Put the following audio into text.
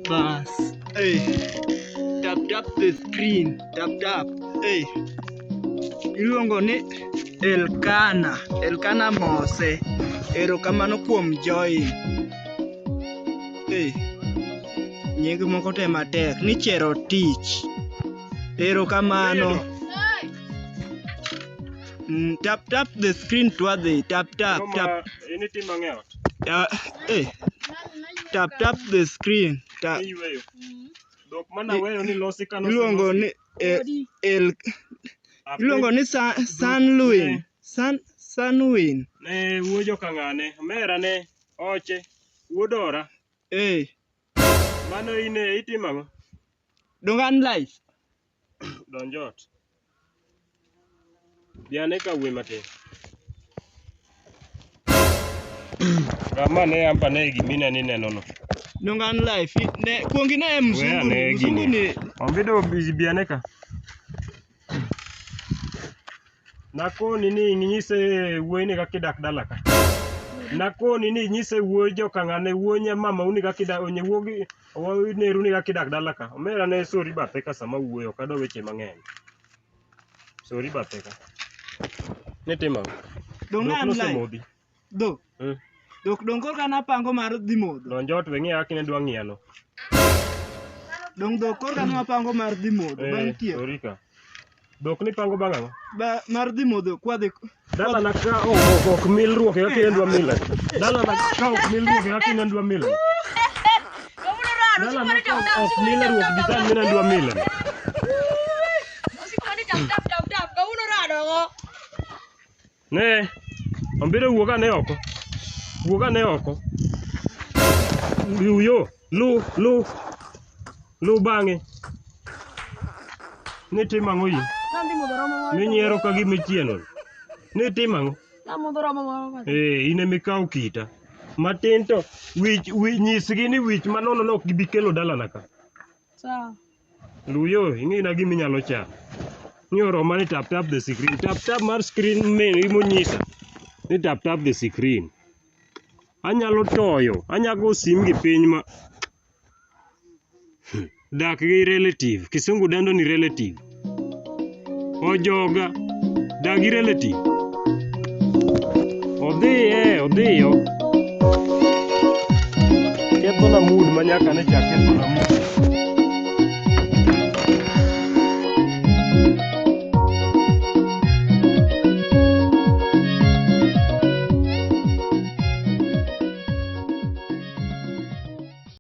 Bas. Hey. Tap the screen. Tap. Hey. Iluongo ni Elkana Mose. Erokamano kuom join. Hey. Nying moko te matek ni Cherotich. Erokamano. Tap the screen twadhi. Tap. Anything mang'eot. Hey. Tap the screen. Tap. Dok mana weyo ni losi kano. Iluongo ni iluongo ni Sunwin. Ne wuojo kang'ane. Mera ne oche. Wuodora. Hey. Mano ine itimang'o? Dongan life. Donjot. Diane ka wuoi matin. Gama ne ampa ne gimina ni nenono. Dongan life. Ne kuongi ne mzungu ni. Ombido biane ka. Nakoni ni nyise wuoi ni kakidak dala ka. Nakoni ni nyise wuoi jo kang'ane wuonya mama uni kakidak onye wuogi neru ni kakidak dala ka. Omera ne sori bathe ka sama wuoyo kado weche mang'eny. Sori bathe ka. Netima. Dongan life. Dok. Dok dong korka napango mar dhi modho. Donjot we ng'iya kine dwa ng'iyano. Dong dok korka napango mar dhi modho bang' tieko. Sori ka. Dok ni pango bang' ang'o? Mar dhi modho kwadhi. Dala na ka ok milruok kaka kine dwa mile. Dala na ka ok milruok kaka kine dwa mile. Dala na ka ok milruok gitan mine dwa mile. Ne, ombire wuok ane oko. Wuok ane oko. Yo, lu bang'e. Ni timang'o yi? Ni nyiero ka gima ichieno. Ni timang'o? In mikaw kita. Matin to nyisgi ni wich manono no ok gibi kelo dalana ka. Luyo, ing'ina gima inyalo chamo. Ni oroma ni tap the screen. Tap mar screen imo nyisa. Ni tap the screen. Anyalo toyo. Anyago sim gi piny ma. Dak gi relative. Kisungu dendo ni relative. Ojoga. Dak gi relative. Odhiyo. Ketho na mood manyaka ne chak ketho na mood.